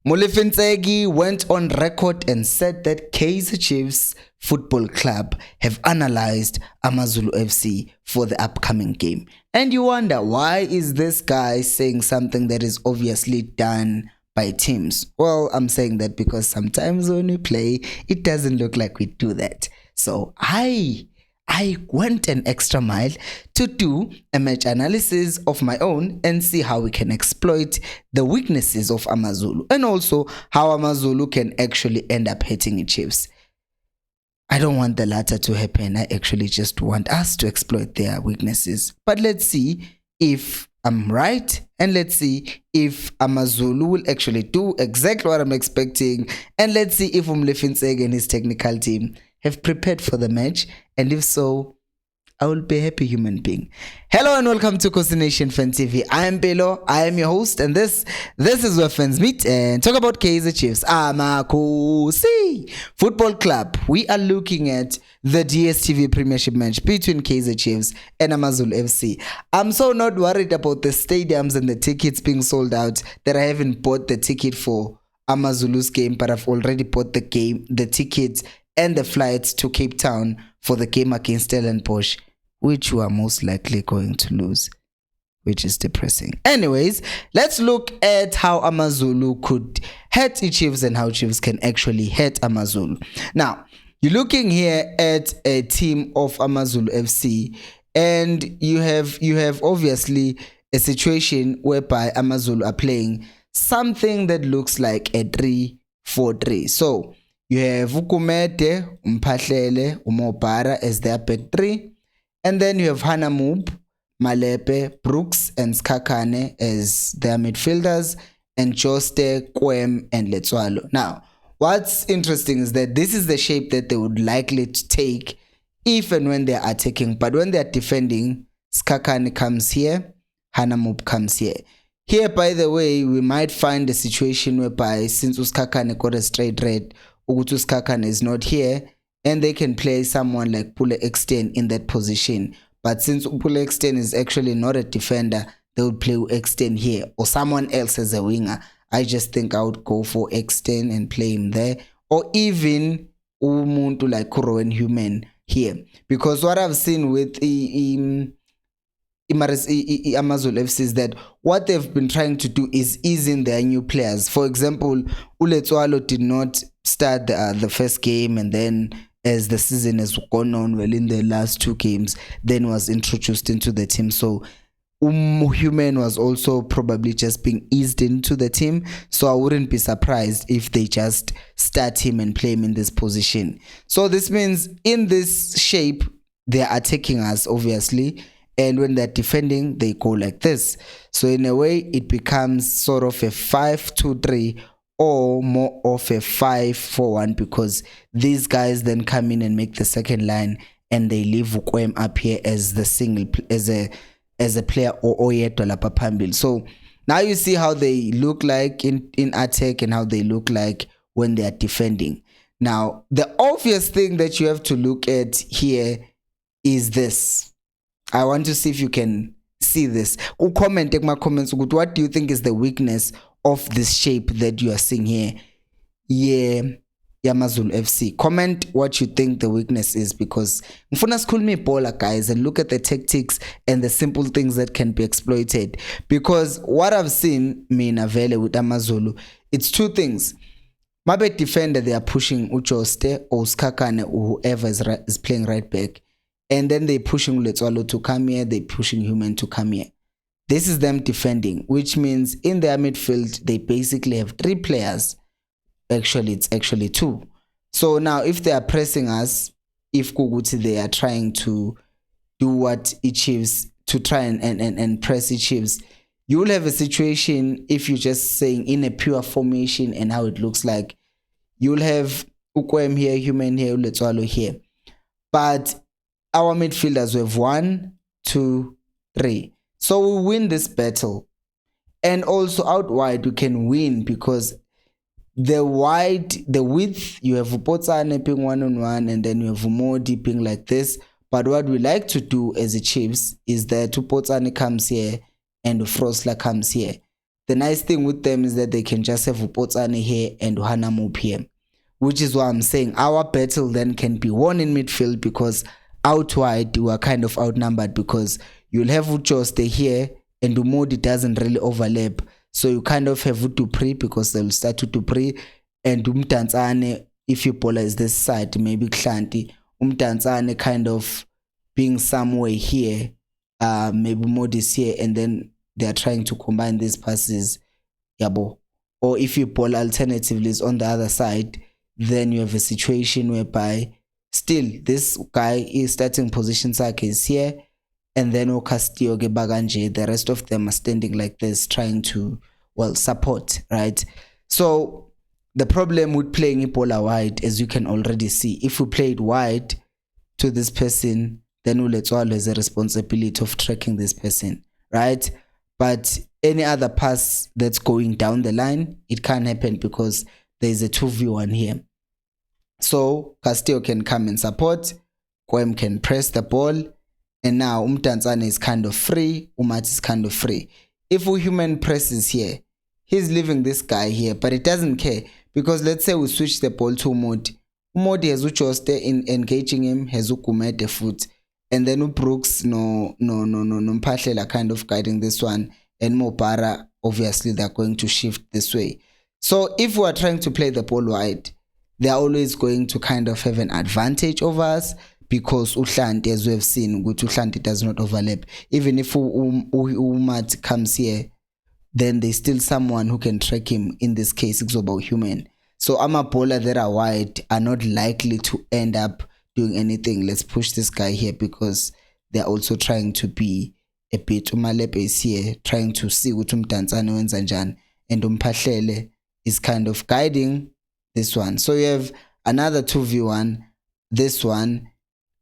Molefe went on record and said that Kaizer Chiefs Football Club have analyzed AmaZulu FC for the upcoming game. And you wonder, why is this guy saying something that is obviously done by teams? Well, I'm saying that because sometimes when we play, it doesn't look like we do that. So I went an extra mile to do a match analysis of my own and see how we can exploit the weaknesses of AmaZulu and also how AmaZulu can actually end up hitting the Chiefs. I don't want the latter to happen. I actually just want us to exploit their weaknesses. But let's see if I'm right, and let's see if AmaZulu will actually do exactly what I'm expecting, and let's see if Molefe and his technical team have prepared for the match, and if so, I will be a happy human being. Hello and welcome to Khosi Nation Fan TV. I am Pelo, I am your host, and this is where fans meet and talk about Kaizer Chiefs. Khosi Football Club. We are looking at the DStv Premiership match between Kaizer Chiefs and AmaZulu FC. I'm so not worried about the stadiums and the tickets being sold out that I haven't bought the ticket for AmaZulu's game, but I've already bought the tickets and the flights to Cape Town for the game against Stellenbosch, which we are most likely going to lose, which is depressing. Anyways, let's look at how AmaZulu could hurt the Chiefs and how Chiefs can actually hurt AmaZulu. Now, you're looking here at a team of AmaZulu FC, and you have obviously a situation whereby AmaZulu are playing something that looks like a 3-4-3. So you have Ukumete, Mphahlele, Umobara as their back three. And then you have Hanamub, Malepe, Brooks, and Skakane as their midfielders. And Joste, Kwem, and Letswalo. Now, what's interesting is that this is the shape that they would likely to take if and when they are attacking. But when they are defending, Skakane comes here, Hanamub comes here. Here, by the way, we might find a situation whereby since Skakane got a straight red, Ugutus Kakan is not here, and they can play someone like Pule Exten in that position. But since Pule Exten is actually not a defender, they would play Exten here or someone else as a winger. I just think I would go for Exten and play him there, or even Umuntu like Kuro and Human here. Because what I've seen with AmaZulu FC is that what they've been trying to do is ease in their new players. For example, Uletswalo did not start the first game, and then as the season has gone on, well, in the last two games, then was introduced into the team. So Human was also probably just being eased into the team. So I wouldn't be surprised if they just start him and play him in this position. So this means in this shape, they are attacking us, obviously. And when they're defending, they go like this. So in a way, it becomes sort of a 5-2-3 or more of a 5-4-1, because these guys then come in and make the second line, and they leave Ukwem up here as the single as a player or Oyetola Papambil. So now you see how they look like in attack and how they look like when they are defending. Now, the obvious thing that you have to look at here is this. I want to see if you can see this. Comment in my comments. What do you think is the weakness of this shape that you are seeing here? Yeah, AmaZulu FC. Comment what you think the weakness is, because mfuna school me baller, guys, and look at the tactics and the simple things that can be exploited. Because what I've seen Avele with AmaZulu, it's two things. Mabe defender, they are pushing Uchoste or Skakane or whoever is playing right back. And then they're pushing Letswalo to come here, they're pushing Human to come here. This is them defending, which means in their midfield, they basically have three players. Actually, it's actually two. So now if they are pressing us, if Kuguti, they are trying to do what it Chiefs, to try and press it Chiefs, you will have a situation, if you're just saying in a pure formation and how it looks like, you'll have Ukwem here, Human here, Letswalo here. But our midfielders, we have 1, 2, 3. So we win this battle. And also out wide, we can win because the width, you have Upotsane being 1-on-1, and then you have Modi being like this. But what we like to do as a Chiefs is that Upotsane comes here and Frosla comes here. the nice thing with them is that they can just have Upotsane here and Hanamup here, which is why I'm saying our battle then can be won in midfield, because out wide we are kind of outnumbered, because you'll have Uchoste here and Umodi doesn't really overlap. So you kind of have Utupri, because they'll start Utupri, and Umtanzane, if your bowler is this side, maybe Klanti, Umtanzane kind of being somewhere here, maybe Modi's here, and then they are trying to combine these passes, yabo. Or if your ball alternatively is on the other side, then you have a situation whereby still this guy is starting position is here, and then Castillo Baganje, the rest of them are standing like this, trying to, well, support, right? So the problem with playing Ebola wide, as you can already see, if we play it wide to this person, then Uletswalo has a responsibility of tracking this person, right? But any other pass that's going down the line, it can't happen because there's a 2v1 here. So Castillo can come and support, Kwem can press the ball, and now Umtanzane is kind of free, Umat is kind of free. If a human presses here, he's leaving this guy here, but it doesn't care, because let's say we switch the ball to Umodi. Umodi has Uchoste in engaging him, has Ukumete foot, and then Brooks no Mpahlela kind of guiding this one, and Mopara, obviously they're going to shift this way. So if we are trying to play the ball wide, they're always going to kind of have an advantage over us, because Uhlanti, as we have seen, Uhlanti does not overlap. Even if Umat comes here, then there's still someone who can track him. In this case, it's about human. So Amapola that are wide are not likely to end up doing anything. Let's push this guy here, because they're also trying to be a bit. Umalepe is here trying to see what Umtanzane wenzanjan, and Umphahlele is kind of guiding this one. So you have another 2v1, this one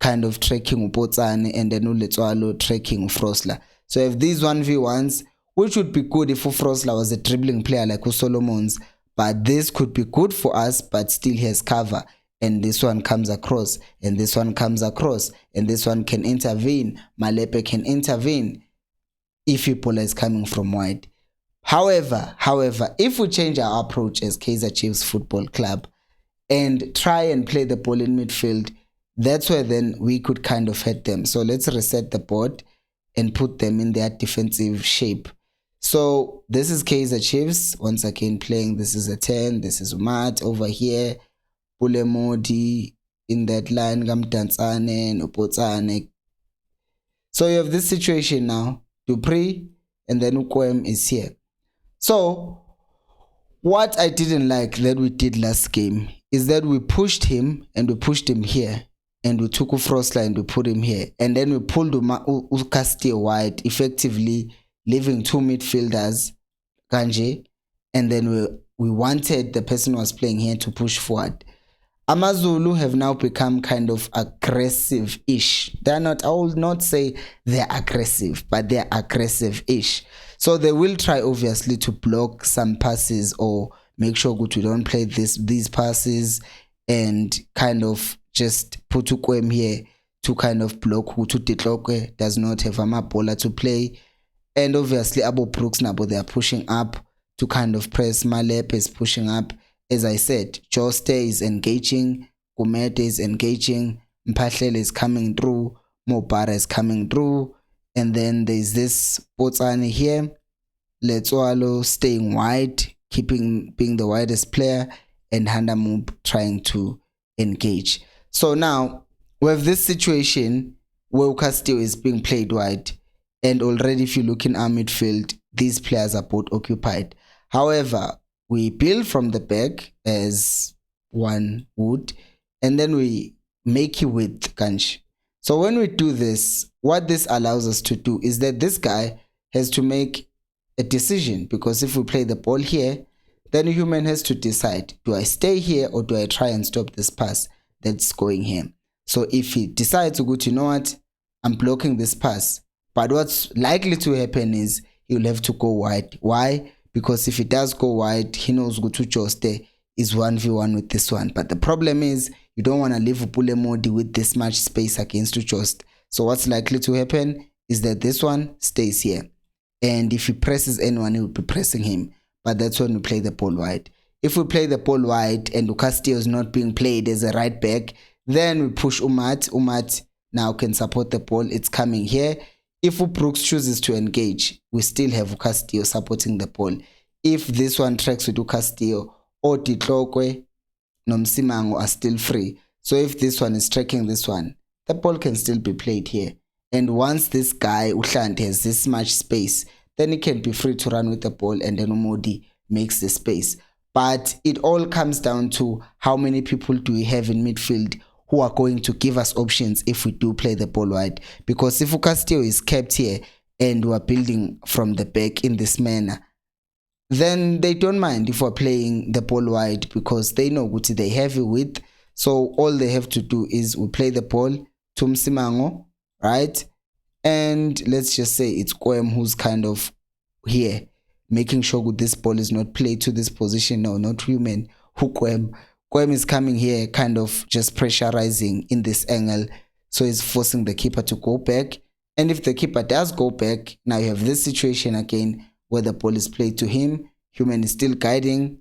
kind of tracking Upotsane, and then Uletswalo tracking Frosla. So you have these 1v1s, which would be good if Frosla was a dribbling player like Solomons, but this could be good for us, but still has cover, and this one comes across, and this one comes across, and this one can intervene. Malepe can intervene if Ebola is coming from wide. However, if we change our approach as Kaizer Chiefs Football Club and try and play the ball in midfield, that's where then we could kind of hit them. So let's reset the board and put them in their defensive shape. So this is Kaizer Chiefs once again playing. This is a 10, this is Umat over here, Pulemodi in that line, Gamtanzane, Upotsane. So you have this situation now, Dupree, and then Ukwem is here. So what I didn't like that we did last game is that we pushed him, and we pushed him here, and we took Frostline and we put him here, and then we pulled Castillo wide, effectively leaving two midfielders, Kanje, and then we wanted the person who was playing here to push forward. AmaZulu have now become kind of aggressive-ish. They're not, I will not say they're aggressive, but they're aggressive-ish. So they will try obviously to block some passes, or make sure we don't play these passes, and kind of just put Ukwem here to kind of block Hutu Titlokwe does not have Amapola to play. And obviously Abo Brooks Nabo, they are pushing up to kind of press. Malep is pushing up. As I said, Joste is engaging, Kumete is engaging, Mphahlele is coming through, Mopara is coming through, and then there's this Potsane here, Letswalo staying wide, being the widest player, and Handamub trying to engage. So now we have this situation where Castillo is being played wide, and already if you look in our midfield, these players are both occupied. However, we build from the back as one would, and then we make it with Kanch. So when we do this, what this allows us to do is that this guy has to make a decision, because if we play the ball here, then a human has to decide, do I stay here or do I try and stop this pass that's going here? So if he decides to go, you know what, I'm blocking this pass, but what's likely to happen is he'll have to go wide. Why? Because if he does go wide, he knows Gutu Joste is 1v1 with this one. But the problem is, you don't want to leave Upulemodi with this much space against Ujost. So what's likely to happen is that this one stays here. and if he presses anyone, he will be pressing him. But that's when we play the ball wide. If we play the ball wide and Castillo is not being played as a right back, then we push Umat. Umat now can support the ball. It's coming here. If Brooks chooses to engage, we still have Castillo supporting the ball. If this one tracks with Castillo, or Titlokwe, Nomsimango are still free. So if this one is tracking this one, the ball can still be played here. And once this guy, Ushant, has this much space, then he can be free to run with the ball, and then Umodi makes the space. But it all comes down to how many people do we have in midfield who are going to give us options if we do play the ball wide. Because if Castillo is kept here and we're building from the back in this manner, then they don't mind if we're playing the ball wide, because they know what they have it with. So all they have to do is we play the ball to Msimango, right? And let's just say it's Kwem who's kind of here, making sure that this ball is not played to this position. No, not human. Who Kwem is coming here, kind of just pressurizing in this angle. So it's forcing the keeper to go back. And if the keeper does go back, now you have this situation again where the ball is played to him. Human is still guiding.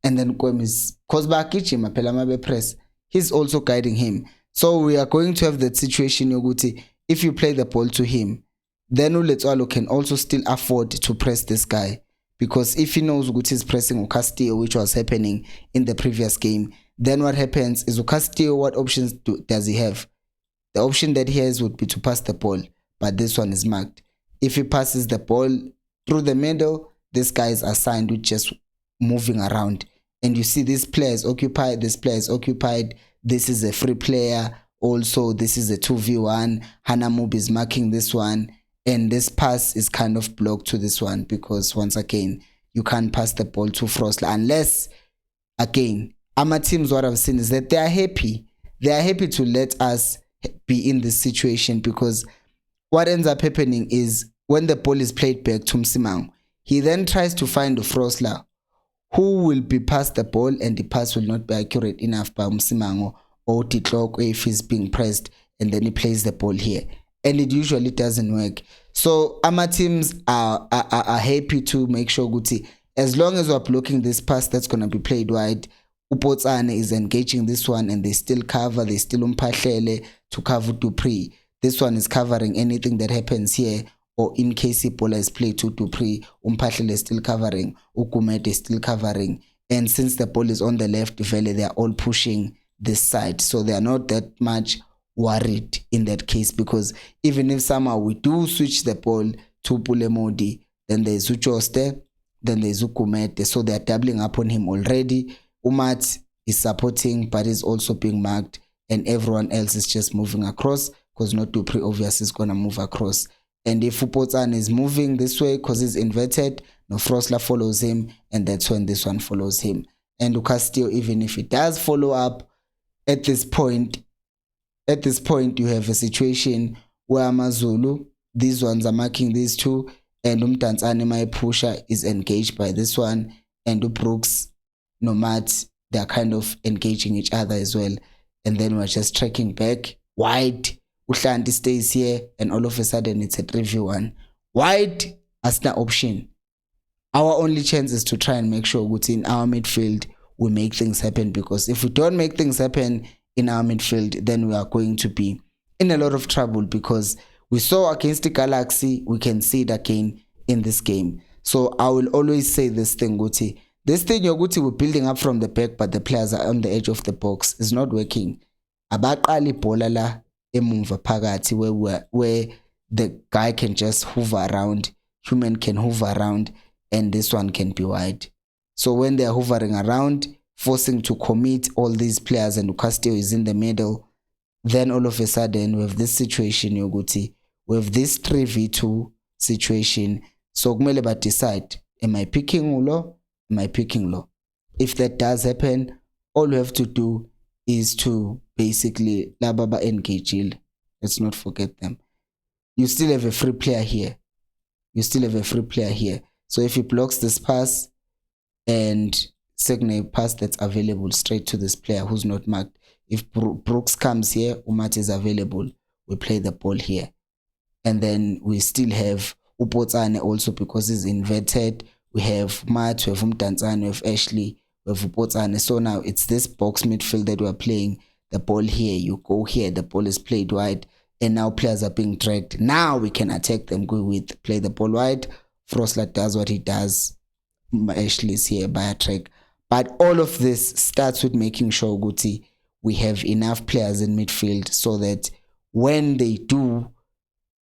And then Kwem is, press, he's also guiding him. So we are going to have that situation, Yoguti. If you play the ball to him, then Uletwalo can also still afford to press this guy. Because if he knows Uguti is pressing Castillo, which was happening in the previous game, then what happens is Castillo, what options does he have? The option that he has would be to pass the ball, but this one is marked. If he passes the ball through the middle, this guy is assigned with just moving around. And you see this player is occupied, this player is occupied, this is a free player, also this is a 2v1, Hanamub is marking this one, and this pass is kind of blocked to this one, because once again, you can't pass the ball to Frosler unless, again, our teams, what I've seen is that they are happy to let us be in this situation, because what ends up happening is when the ball is played back to Msimang, he then tries to find the Frosler who will be past the ball, and the pass will not be accurate enough by Msimango or Titlok if he's being pressed, and then he plays the ball here, and it usually doesn't work. So our teams are happy to make sure Guti, as long as we're blocking this pass that's going to be played wide, Upotsane is engaging this one, and they still cover, they still umpahlele to cover Dupree. This one is covering anything that happens here, or in case Ebola is played to Dupree, Umpahlele is still covering, Ukumet is still covering. And since the ball is on the left, Vele, they are all pushing this side. So they are not that much worried in that case, because even if somehow we do switch the ball to Pulemodi, then there's Uchoste, then there's Ukumete. So they are doubling up on him already. Umat is supporting, but is also being marked, and everyone else is just moving across, because not Dupree obviously is going to move across. And if Upotsane is moving this way because he's inverted, no, Frosler follows him, and that's when this one follows him. And Castillo, even if he does follow up, at this point you have a situation where AmaZulu, these ones are marking these two, and Umdantsane, my pusher, is engaged by this one, and Brooks, Nomat, they're kind of engaging each other as well. And then we're just tracking back wide. Ushanti stays here, and all of a sudden it's a 3v1. Wide as the option. Our only chance is to try and make sure what's in our midfield we make things happen, because if we don't make things happen in our midfield, then we are going to be in a lot of trouble, because we saw against the Galaxy, we can see it again in this game. So I will always say this thing, Guti. This thing, Yoguti, we're building up from the back, but the players are on the edge of the box. It's not working. Abaqali bola la emumva phakathi, where the guy can just hover around, human can hover around, and this one can be wide. So when they're hovering around, forcing to commit all these players, and Castillo is in the middle, then all of a sudden we have this situation, Yoguti, we have this 3v2 situation. So kumele ba decide, am I picking Ulo? Am I picking low? If that does happen, all you have to do is to basically lababa engage. Let's not forget them. You still have a free player here. So if he blocks this pass and Segne pass that's available straight to this player who's not marked. If Brooks comes here, Umat is available. We play the ball here. And then we still have Upotsane also because he's inverted. We have Matt, we have Umdantsane, we have Ashley, we have Upotsane. So now it's this box midfield that we're playing. The ball here, you go here, the ball is played wide, and now players are being dragged. Now we can attack them, go with play the ball wide. Frosler does what he does. Ashley's here by a track. But all of this starts with making sure, Guti, we have enough players in midfield so that when they do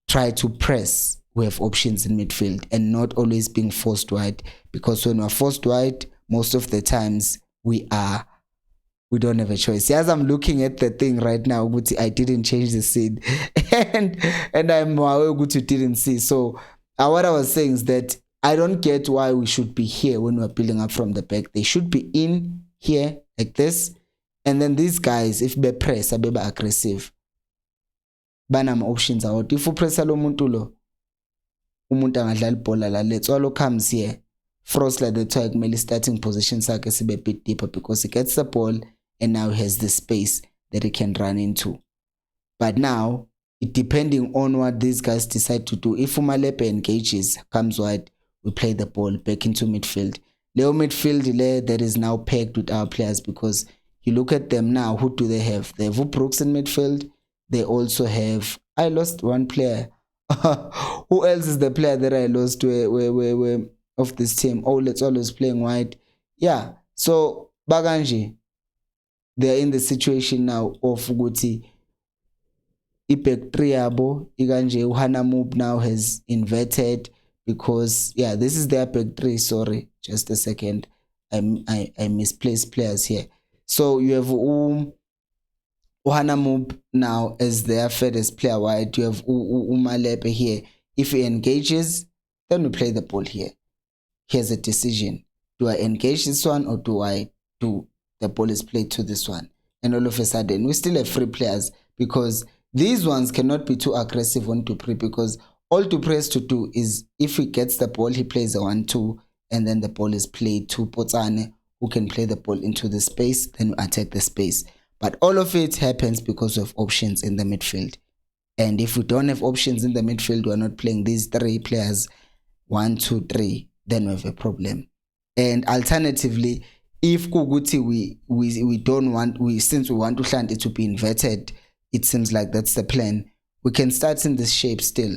try to press, we have options in midfield and not always being forced wide. Because when we're forced wide, most of the times we don't have a choice. As I'm looking at the thing right now, Guti, I didn't change the scene. and I'm aware Guti didn't see. So what I was saying is that I don't get why we should be here when we're building up from the back. They should be in here like this. And then these guys, if they press, they be aggressive. Banam options out. If you press lo muntu lo, umuntu angadlala ibhola la, let's all comes here. Frosler the tag kumele starting position sakhe sibe a bit deeper because he gets the ball and now he has the space that he can run into. But now, depending on what these guys decide to do, if Umalepe engages, comes wide, we play the ball back into midfield. Leo midfield that is now pegged with our players because you look at them now, who do they have? They have Brooks in midfield. They also have, I lost one player. Who else is the player that I lost of this team? Oh, let's always playing wide. Yeah, so Baganji, they're in the situation now of Guti. Back three yabo, Iganje Uhana Move now has inverted because yeah, this is their back three. Sorry, just a second. I misplaced players here. So you have Uhana Move now as their furthest player wide. You have Umalepe here. If he engages, then we play the ball here. Here's a decision. Do I engage this one or do I do the ball is played to this one? And all of a sudden, we still have free players because these ones cannot be too aggressive on Dupre because all Dupre has to do is if he gets the ball, he plays a 1-2 and then the ball is played to Potsane who can play the ball into the space, then we attack the space. But all of it happens because of options in the midfield. And if we don't have options in the midfield, we're not playing these three players, 1, 2, 3, then we have a problem. And alternatively, if Kuguti we don't want, since we want Uhlante to be inverted, it seems like that's the plan. We can start in this shape still.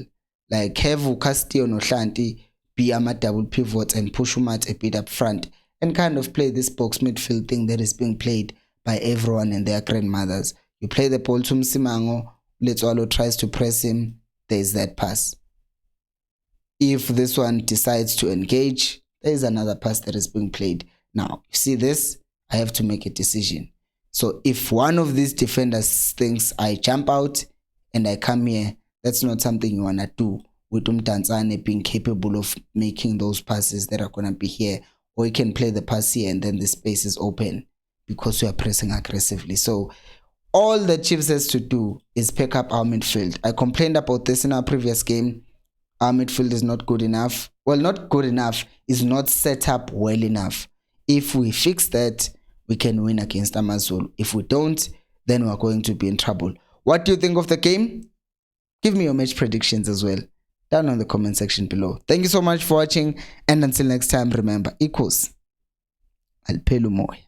Like have Castillo no Uhlante be a double pivot and push Umat a bit up front and kind of play this box midfield thing that is being played by everyone and their grandmothers. You play the ball to Msimango, Letwalo tries to press him, there's that pass. If this one decides to engage, there's another pass that is being played. Now, you see this? I have to make a decision. So if one of these defenders thinks I jump out and I come here, that's not something you want to do with Umdantsane being capable of making those passes that are going to be here. Or you can play the pass here and then the space is open because you are pressing aggressively. So all the Chiefs has to do is pick up our midfield. I complained about this in our previous game. Our midfield is not good enough. Well, not good enough, is not set up well enough. If we fix that, we can win against AmaZulu. If we don't, then we're going to be in trouble. What do you think of the game? Give me your match predictions as well down on the comment section below. Thank you so much for watching, and until next time, remember, equals Alpelu Moy.